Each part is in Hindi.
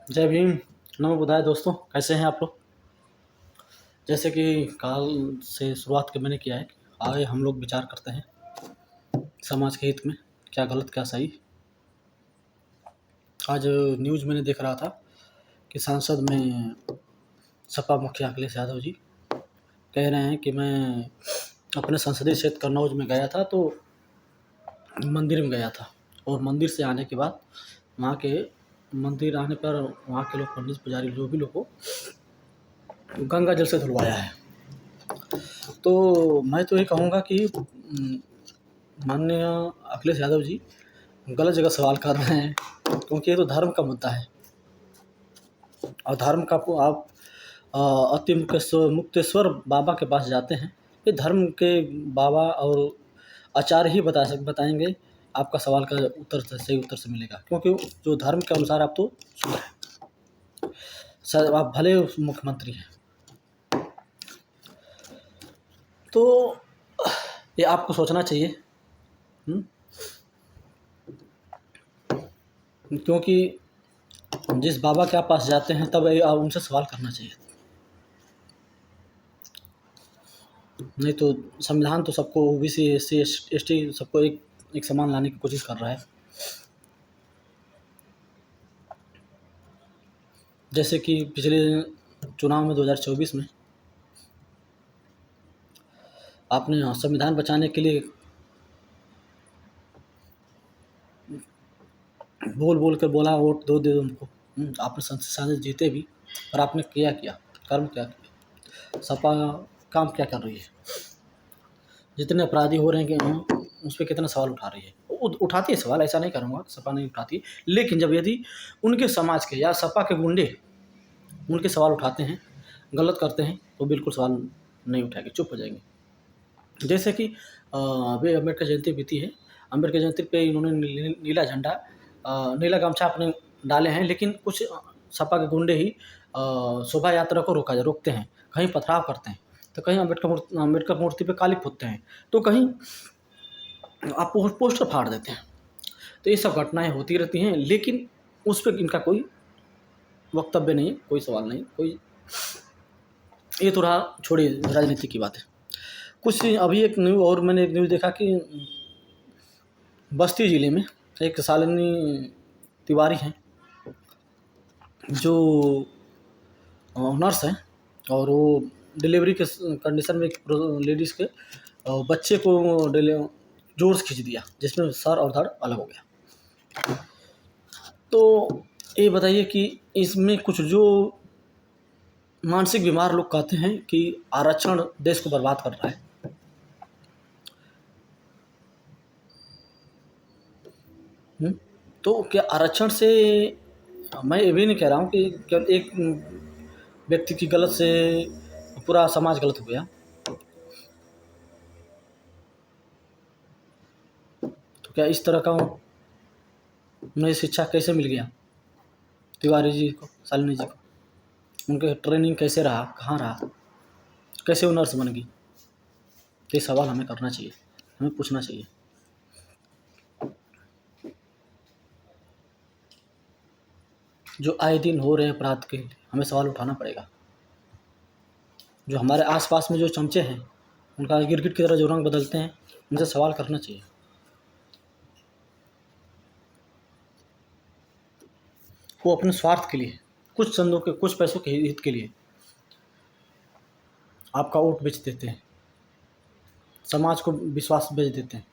जय भीम। नमो बुधाय दोस्तों, कैसे हैं आप लोग। जैसे कि काल से शुरुआत के मैंने किया है, आगे हम लोग विचार करते हैं समाज के हित में क्या गलत क्या सही। आज न्यूज़ मैंने देख रहा था कि संसद में सपा मुखिया अखिलेश यादव जी कह रहे हैं कि मैं अपने संसदीय क्षेत्र कन्नौज में गया था, तो मंदिर में गया था और मंदिर से आने के बाद वहाँ के मंदिर आने पर वहाँ के लोग पंडित पुजारी जो भी लोग को गंगा जल से धुलवाया है। तो मैं तो ये कहूँगा कि माननीय अखिलेश यादव जी गलत जगह सवाल कर रहे हैं, क्योंकि ये तो धर्म का मुद्दा है और धर्म का को आप अति मुक्तेश्वर बाबा के पास जाते हैं। ये धर्म के बाबा और आचार्य ही बताएंगे आपका सवाल का उत्तर सही उत्तर से मिलेगा, क्योंकि जो धर्म के अनुसार आप तो शुद्ध हैं। सर आप भले मुख्यमंत्री हैं, तो ये आपको सोचना चाहिए। क्योंकि जिस बाबा के आप पास जाते हैं तब आप उनसे सवाल करना चाहिए, नहीं तो संविधान तो सबको ओबीसी एससी एसटी सबको एक समान लाने की कोशिश कर रहा है। जैसे कि पिछले चुनाव में 2024 में आपने संविधान बचाने के लिए बोल कर बोला वोट दे दो उनको। आपने संसद सांसद जीते भी, और आपने क्या कर्म क्या किया। सपा काम क्या कर रही है, जितने अपराधी हो रहे हैं कि उस पर कितना सवाल उठा रही है। उठाती है सवाल, ऐसा नहीं करूँगा सपा नहीं उठाती, लेकिन जब यदि उनके समाज के या सपा के गुंडे उनके सवाल उठाते हैं, गलत करते हैं, तो बिल्कुल सवाल नहीं उठाएंगे, चुप हो जाएंगे। जैसे कि अभी अम्बेडकर जयंती बीती है, अम्बेडकर जयंती पे इन्होंने नीला झंडा नीला गमछा अपने डाले हैं, लेकिन कुछ सपा के गुंडे ही शोभा यात्रा को रोकते हैं, कहीं पथराव करते हैं, तो कहीं अम्बेडकर मूर्ति पे काली पोतते हैं, तो कहीं आप पोस्टर फाड़ देते हैं। तो ये सब घटनाएं होती रहती हैं, लेकिन उस पर इनका कोई वक्तव्य नहीं, कोई सवाल नहीं, कोई। ये तो रहा, छोड़िए राजनीति की बात है। कुछ अभी एक न्यूज़ और मैंने एक न्यूज़ देखा कि बस्ती ज़िले में एक शालिनी तिवारी हैं जो नर्स हैं, और वो डिलीवरी के कंडीशन में एक लेडीज़ के बच्चे को जोर से खींच दिया, जिसमें सर और धड़ अलग हो गया। तो ये बताइए कि इसमें कुछ जो मानसिक बीमार लोग कहते हैं कि आरक्षण देश को बर्बाद कर रहा है। तो क्या आरक्षण से, मैं ये भी नहीं कह रहा हूँ कि केवल एक व्यक्ति की गलत से पूरा समाज गलत हो गया। तो क्या इस तरह का नई शिक्षा कैसे मिल गया तिवारी जी को, शालिनी जी को, उनके ट्रेनिंग कैसे रहा, कहाँ रहा, कैसे वो नर्स बन गई। ये सवाल हमें करना चाहिए, हमें पूछना चाहिए। जो आए दिन हो रहे अपराध के हमें सवाल उठाना पड़ेगा। जो हमारे आसपास में जो चमचे हैं, उनका गिरगिट की तरह जो रंग बदलते हैं, उनसे सवाल करना चाहिए। वो अपने स्वार्थ के लिए, कुछ चंदों के, कुछ पैसों के हित के लिए आपका वोट बेच देते हैं, समाज को विश्वास बेच देते हैं।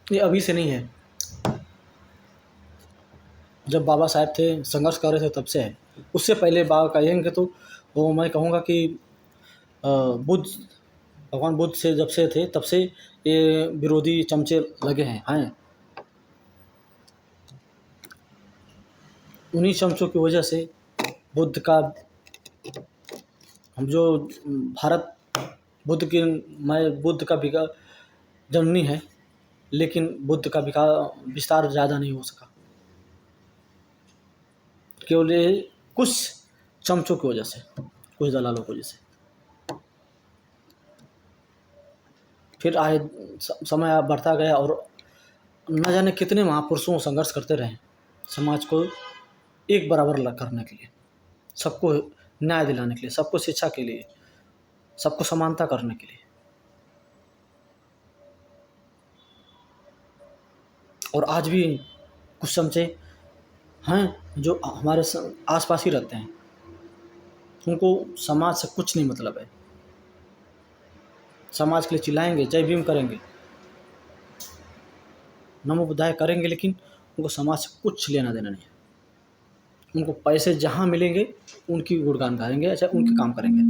ये अभी से नहीं है, जब बाबा साहब थे संघर्ष कर रहे थे तब से है। उससे पहले बाबा कहेंगे तो वो मैं कहूँगा कि भगवान बुद्ध से जब से थे तब से ये विरोधी चमचे लगे हैं। उन्हीं चमचों की वजह से बुद्ध का, हम जो भारत बुद्ध का जननी है, लेकिन बुद्ध का विस्तार ज़्यादा नहीं हो सका, केवल कुछ चमचों की वजह से, कुछ दलालों की वजह से। फिर आए समय बढ़ता गया और न जाने कितने महापुरुषों संघर्ष करते रहे समाज को एक बराबर करने के लिए, सबको न्याय दिलाने के लिए, सबको शिक्षा के लिए, सबको समानता करने के लिए। और आज भी कुछ चमचे हैं जो हमारे आसपास ही रहते हैं, उनको समाज से कुछ नहीं मतलब है। समाज के लिए चिल्लाएंगे, जय भीम करेंगे, नमो बुद्धाय करेंगे, लेकिन उनको समाज से कुछ लेना देना नहीं है। उनको पैसे जहाँ मिलेंगे उनकी गुणगान गाएंगे, अच्छा उनके काम करेंगे,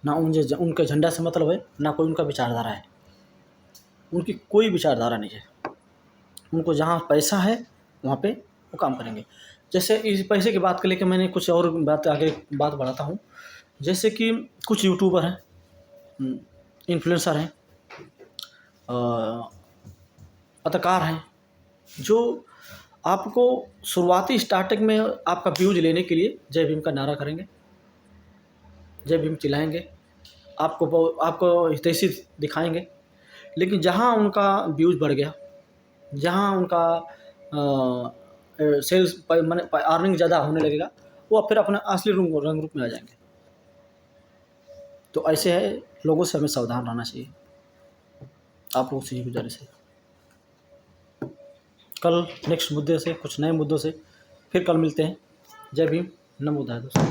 ना उनके झंडा से मतलब है, ना कोई उनका विचारधारा है। उनकी कोई विचारधारा नहीं है। उनको जहाँ पैसा है वहाँ पे वो काम करेंगे। जैसे इस पैसे की बात को लेकर मैंने कुछ और आगे बात बढ़ाता हूँ। जैसे कि कुछ यूट्यूबर हैं, इन्फ्लुएंसर हैं, पत्रकार हैं, जो आपको शुरुआती स्टार्टिंग में आपका व्यूज लेने के लिए जय भीम का नारा करेंगे, जय भीम चिल्लाएंगे, आपको हितैषी दिखाएंगे। लेकिन जहाँ उनका व्यूज बढ़ गया, जहाँ उनका सेल्स माने अर्निंग ज़्यादा होने लगेगा, वो फिर अपना असली रंग रूप में आ जाएंगे। तो ऐसे है, लोगों से हमें सावधान रहना चाहिए। आप लोगों से ये गुजारिश है। कल नेक्स्ट मुद्दे से, कुछ नए मुद्दों से फिर कल मिलते हैं। जय भीम, नमो बुद्धाय दोस्तों।